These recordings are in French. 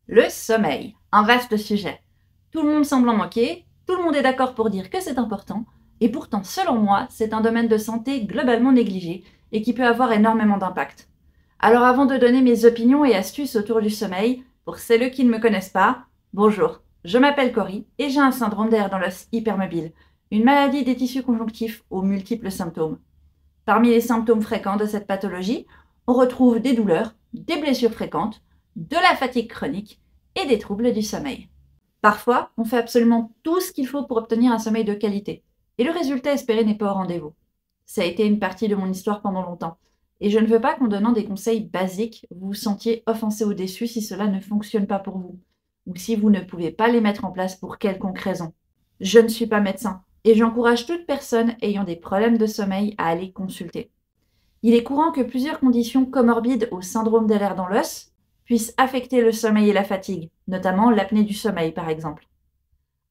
Le sommeil, un vaste sujet. Tout le monde semble en manquer, tout le monde est d'accord pour dire que c'est important, et pourtant, selon moi, c'est un domaine de santé globalement négligé et qui peut avoir énormément d'impact. Alors avant de donner mes opinions et astuces autour du sommeil, pour celles qui ne me connaissent pas, bonjour, je m'appelle Cory et j'ai un syndrome d'air dans l'os hypermobile, une maladie des tissus conjonctifs aux multiples symptômes. Parmi les symptômes fréquents de cette pathologie, on retrouve des douleurs, des blessures fréquentes, de la fatigue chronique et des troubles du sommeil. Parfois, on fait absolument tout ce qu'il faut pour obtenir un sommeil de qualité, et le résultat espéré n'est pas au rendez-vous. Ça a été une partie de mon histoire pendant longtemps, et je ne veux pas qu'en donnant des conseils basiques, vous vous sentiez offensé ou déçu si cela ne fonctionne pas pour vous, ou si vous ne pouvez pas les mettre en place pour quelconque raison. Je ne suis pas médecin, et j'encourage toute personne ayant des problèmes de sommeil à aller consulter. Il est courant que plusieurs conditions comorbides au syndrome d'Ehlers dans l'os puissent affecter le sommeil et la fatigue, notamment l'apnée du sommeil par exemple.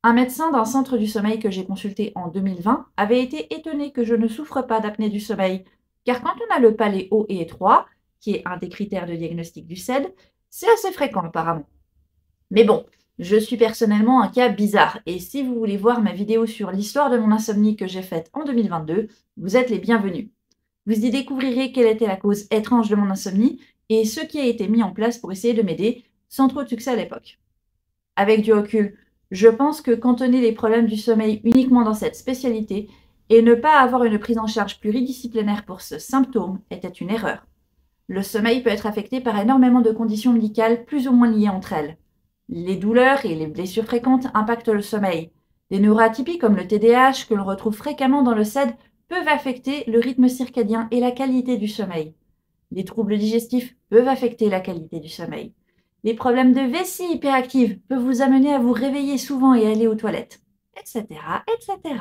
Un médecin d'un centre du sommeil que j'ai consulté en 2020 avait été étonné que je ne souffre pas d'apnée du sommeil, car quand on a le palais haut et étroit, qui est un des critères de diagnostic du SED, c'est assez fréquent apparemment. Mais bon, je suis personnellement un cas bizarre, et si vous voulez voir ma vidéo sur l'histoire de mon insomnie que j'ai faite en 2022, vous êtes les bienvenus. Vous y découvrirez quelle était la cause étrange de mon insomnie et ce qui a été mis en place pour essayer de m'aider, sans trop de succès à l'époque. Avec du recul, je pense que cantonner les problèmes du sommeil uniquement dans cette spécialité et ne pas avoir une prise en charge pluridisciplinaire pour ce symptôme était une erreur. Le sommeil peut être affecté par énormément de conditions médicales plus ou moins liées entre elles. Les douleurs et les blessures fréquentes impactent le sommeil. Les neuroatypies comme le TDAH que l'on retrouve fréquemment dans le SED peuvent affecter le rythme circadien et la qualité du sommeil. Les troubles digestifs peuvent affecter la qualité du sommeil. Les problèmes de vessie hyperactive peuvent vous amener à vous réveiller souvent et aller aux toilettes, etc., etc.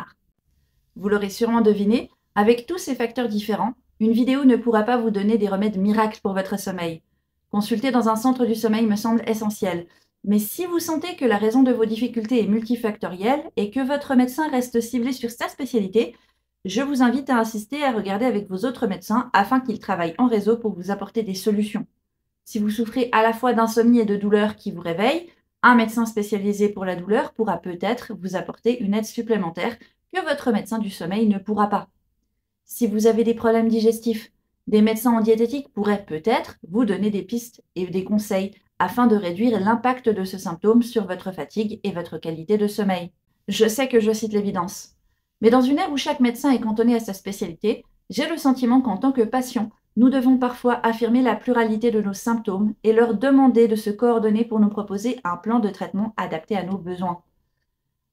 Vous l'aurez sûrement deviné, avec tous ces facteurs différents, une vidéo ne pourra pas vous donner des remèdes miracles pour votre sommeil. Consulter dans un centre du sommeil me semble essentiel, mais si vous sentez que la raison de vos difficultés est multifactorielle et que votre médecin reste ciblé sur sa spécialité, je vous invite à insister à regarder avec vos autres médecins afin qu'ils travaillent en réseau pour vous apporter des solutions. Si vous souffrez à la fois d'insomnie et de douleurs qui vous réveillent, un médecin spécialisé pour la douleur pourra peut-être vous apporter une aide supplémentaire que votre médecin du sommeil ne pourra pas. Si vous avez des problèmes digestifs, des médecins en diététique pourraient peut-être vous donner des pistes et des conseils afin de réduire l'impact de ce symptôme sur votre fatigue et votre qualité de sommeil. Je sais que je cite l'évidence, mais dans une ère où chaque médecin est cantonné à sa spécialité, j'ai le sentiment qu'en tant que patient, nous devons parfois affirmer la pluralité de nos symptômes et leur demander de se coordonner pour nous proposer un plan de traitement adapté à nos besoins.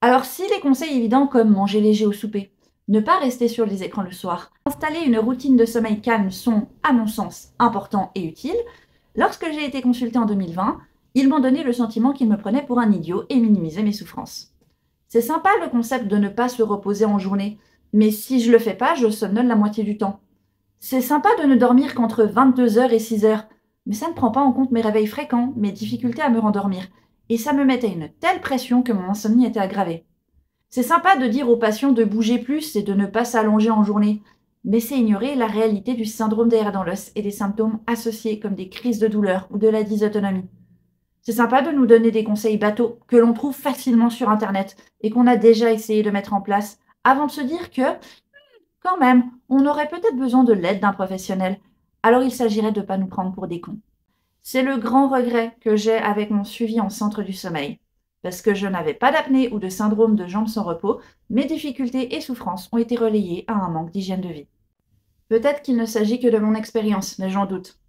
Alors si les conseils évidents comme manger léger au souper, ne pas rester sur les écrans le soir, installer une routine de sommeil calme sont, à mon sens, importants et utiles, lorsque j'ai été consultée en 2020, ils m'ont donné le sentiment qu'ils me prenaient pour un idiot et minimisaient mes souffrances. C'est sympa le concept de ne pas se reposer en journée, mais si je le fais pas, je somnole la moitié du temps. C'est sympa de ne dormir qu'entre 22 heures et 6 heures, mais ça ne prend pas en compte mes réveils fréquents, mes difficultés à me rendormir, et ça me mettait une telle pression que mon insomnie était aggravée. C'est sympa de dire aux patients de bouger plus et de ne pas s'allonger en journée, mais c'est ignorer la réalité du syndrome d'air dans l'os et des symptômes associés comme des crises de douleur ou de la dysautonomie. C'est sympa de nous donner des conseils bateaux que l'on trouve facilement sur Internet et qu'on a déjà essayé de mettre en place avant de se dire que, quand même, on aurait peut-être besoin de l'aide d'un professionnel. Alors il s'agirait de ne pas nous prendre pour des cons. C'est le grand regret que j'ai avec mon suivi en centre du sommeil. Parce que je n'avais pas d'apnée ou de syndrome de jambes sans repos, mes difficultés et souffrances ont été relayées à un manque d'hygiène de vie. Peut-être qu'il ne s'agit que de mon expérience, mais j'en doute.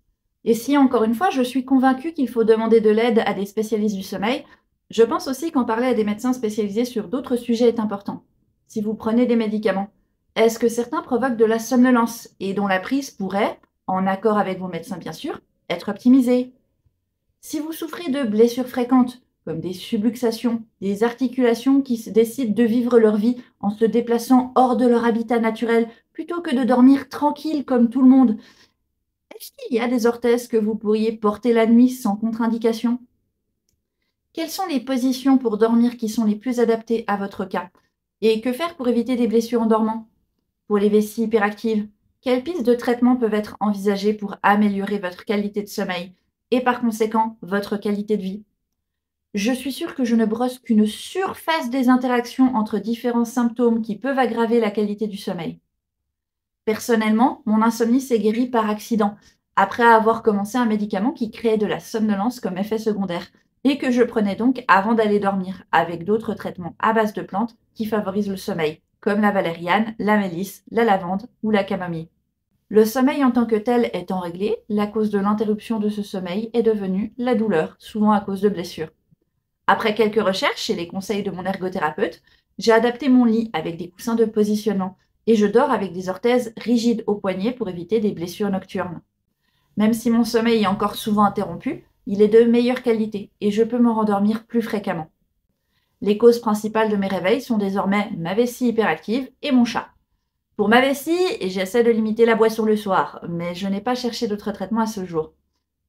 Et si, encore une fois, je suis convaincue qu'il faut demander de l'aide à des spécialistes du sommeil, je pense aussi qu'en parler à des médecins spécialisés sur d'autres sujets est important. Si vous prenez des médicaments, est-ce que certains provoquent de la somnolence et dont la prise pourrait, en accord avec vos médecins bien sûr, être optimisée? Si vous souffrez de blessures fréquentes, comme des subluxations, des articulations qui décident de vivre leur vie en se déplaçant hors de leur habitat naturel plutôt que de dormir tranquille comme tout le monde, est-ce qu'il y a des orthèses que vous pourriez porter la nuit sans contre-indication? Quelles sont les positions pour dormir qui sont les plus adaptées à votre cas? Et que faire pour éviter des blessures en dormant? Pour les vessies hyperactives, quelles pistes de traitement peuvent être envisagées pour améliorer votre qualité de sommeil et par conséquent votre qualité de vie? Je suis sûre que je ne brosse qu'une surface des interactions entre différents symptômes qui peuvent aggraver la qualité du sommeil. Personnellement, mon insomnie s'est guérie par accident, après avoir commencé un médicament qui créait de la somnolence comme effet secondaire, et que je prenais donc avant d'aller dormir, avec d'autres traitements à base de plantes qui favorisent le sommeil, comme la valériane, la mélisse, la lavande ou la camomille. Le sommeil en tant que tel étant réglé, la cause de l'interruption de ce sommeil est devenue la douleur, souvent à cause de blessures. Après quelques recherches et les conseils de mon ergothérapeute, j'ai adapté mon lit avec des coussins de positionnement et je dors avec des orthèses rigides au poignet pour éviter des blessures nocturnes. Même si mon sommeil est encore souvent interrompu, il est de meilleure qualité et je peux me rendormir plus fréquemment. Les causes principales de mes réveils sont désormais ma vessie hyperactive et mon chat. Pour ma vessie, j'essaie de limiter la boisson le soir, mais je n'ai pas cherché d'autres traitements à ce jour.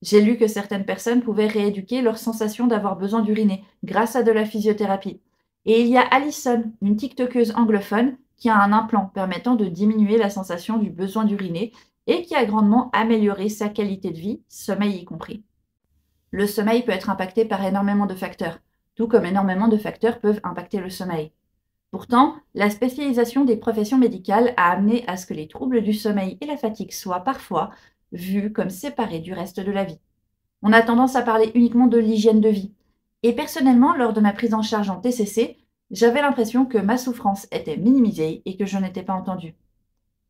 J'ai lu que certaines personnes pouvaient rééduquer leur sensation d'avoir besoin d'uriner grâce à de la physiothérapie. Et il y a Alison, une TikTokeuse anglophone, qui a un implant permettant de diminuer la sensation du besoin d'uriner et qui a grandement amélioré sa qualité de vie, sommeil y compris. Le sommeil peut être impacté par énormément de facteurs, tout comme énormément de facteurs peuvent impacter le sommeil. Pourtant, la spécialisation des professions médicales a amené à ce que les troubles du sommeil et la fatigue soient parfois vus comme séparés du reste de la vie. On a tendance à parler uniquement de l'hygiène de vie. Et personnellement, lors de ma prise en charge en TCC, j'avais l'impression que ma souffrance était minimisée et que je n'étais pas entendue.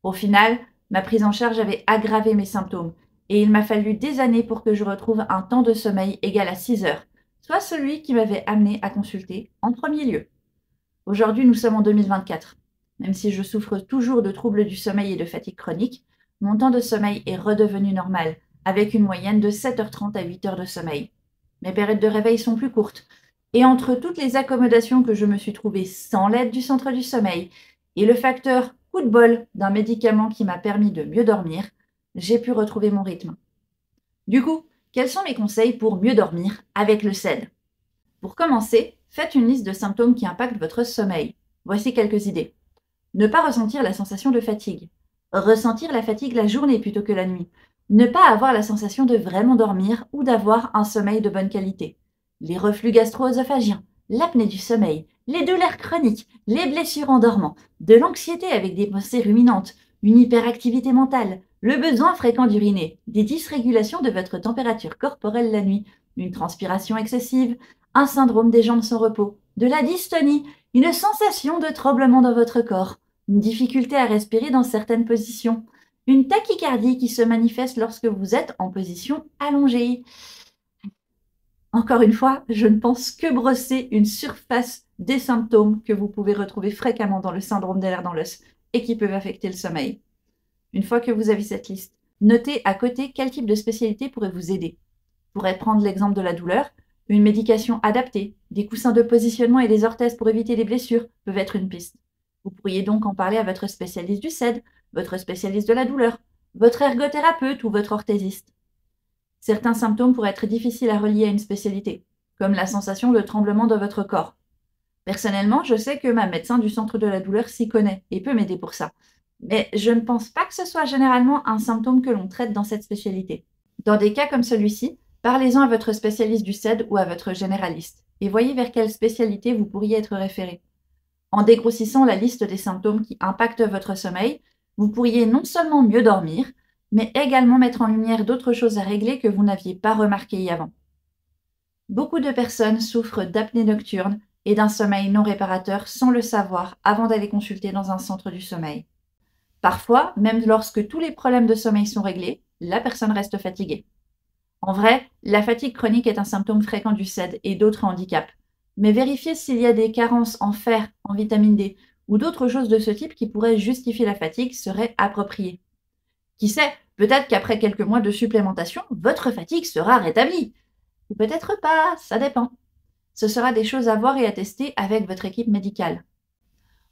Au final, ma prise en charge avait aggravé mes symptômes et il m'a fallu des années pour que je retrouve un temps de sommeil égal à 6 heures, soit celui qui m'avait amené à consulter en premier lieu. Aujourd'hui, nous sommes en 2024. Même si je souffre toujours de troubles du sommeil et de fatigue chronique, mon temps de sommeil est redevenu normal, avec une moyenne de 7h30 à 8 heures de sommeil. Mes périodes de réveil sont plus courtes, et entre toutes les accommodations que je me suis trouvée sans l'aide du centre du sommeil et le facteur coup de bol d'un médicament qui m'a permis de mieux dormir, j'ai pu retrouver mon rythme. Du coup, quels sont mes conseils pour mieux dormir avec le SED? Pour commencer, faites une liste de symptômes qui impactent votre sommeil. Voici quelques idées. Ne pas ressentir la sensation de fatigue. Ressentir la fatigue la journée plutôt que la nuit. Ne pas avoir la sensation de vraiment dormir ou d'avoir un sommeil de bonne qualité. Les reflux gastro-œsophagiens, l'apnée du sommeil, les douleurs chroniques, les blessures en dormant, de l'anxiété avec des pensées ruminantes, une hyperactivité mentale, le besoin fréquent d'uriner, des dysrégulations de votre température corporelle la nuit, une transpiration excessive, un syndrome des jambes sans repos, de la dystonie, une sensation de tremblement dans votre corps, une difficulté à respirer dans certaines positions, une tachycardie qui se manifeste lorsque vous êtes en position allongée. Encore une fois, je ne pense que brosser une surface des symptômes que vous pouvez retrouver fréquemment dans le syndrome des nerfs dans l'os et qui peuvent affecter le sommeil. Une fois que vous avez cette liste, notez à côté quel type de spécialité pourrait vous aider. Vous pourrez prendre l'exemple de la douleur. Une médication adaptée, des coussins de positionnement et des orthèses pour éviter les blessures peuvent être une piste. Vous pourriez donc en parler à votre spécialiste du SED, votre spécialiste de la douleur, votre ergothérapeute ou votre orthésiste. Certains symptômes pourraient être difficiles à relier à une spécialité, comme la sensation de tremblement dans votre corps. Personnellement, je sais que ma médecin du centre de la douleur s'y connaît et peut m'aider pour ça. Mais je ne pense pas que ce soit généralement un symptôme que l'on traite dans cette spécialité. Dans des cas comme celui-ci, parlez-en à votre spécialiste du SED ou à votre généraliste et voyez vers quelle spécialité vous pourriez être référé. En dégrossissant la liste des symptômes qui impactent votre sommeil, vous pourriez non seulement mieux dormir, mais également mettre en lumière d'autres choses à régler que vous n'aviez pas remarquées avant. Beaucoup de personnes souffrent d'apnée nocturne et d'un sommeil non réparateur sans le savoir avant d'aller consulter dans un centre du sommeil. Parfois, même lorsque tous les problèmes de sommeil sont réglés, la personne reste fatiguée. En vrai, la fatigue chronique est un symptôme fréquent du SED et d'autres handicaps. Mais vérifiez s'il y a des carences en fer, en vitamine D ou d'autres choses de ce type qui pourraient justifier la fatigue serait approprié. Qui sait, peut-être qu'après quelques mois de supplémentation, votre fatigue sera rétablie. Ou peut-être pas, ça dépend. Ce sera des choses à voir et à tester avec votre équipe médicale.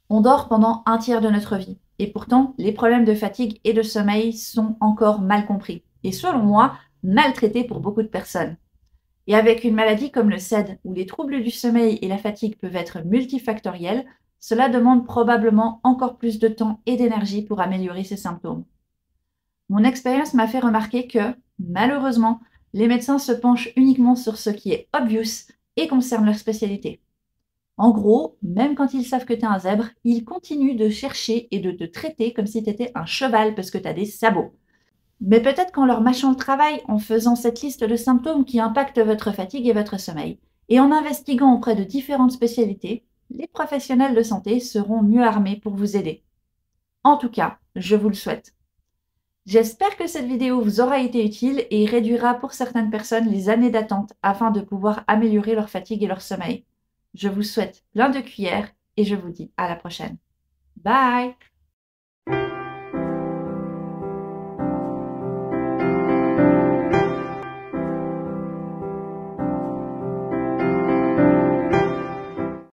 On dort pendant un tiers de notre vie, et pourtant, les problèmes de fatigue et de sommeil sont encore mal compris, et selon moi, mal traités pour beaucoup de personnes. Et avec une maladie comme le SED, où les troubles du sommeil et la fatigue peuvent être multifactoriels, cela demande probablement encore plus de temps et d'énergie pour améliorer ces symptômes. Mon expérience m'a fait remarquer que, malheureusement, les médecins se penchent uniquement sur ce qui est obvious et concernent leur spécialité. En gros, même quand ils savent que tu es un zèbre, ils continuent de chercher et de te traiter comme si tu étais un cheval parce que tu as des sabots. Mais peut-être qu'en leur mâchant le travail, en faisant cette liste de symptômes qui impactent votre fatigue et votre sommeil, et en investiguant auprès de différentes spécialités, les professionnels de santé seront mieux armés pour vous aider. En tout cas, je vous le souhaite. J'espère que cette vidéo vous aura été utile et réduira pour certaines personnes les années d'attente afin de pouvoir améliorer leur fatigue et leur sommeil. Je vous souhaite plein de cuillères et je vous dis à la prochaine. Bye!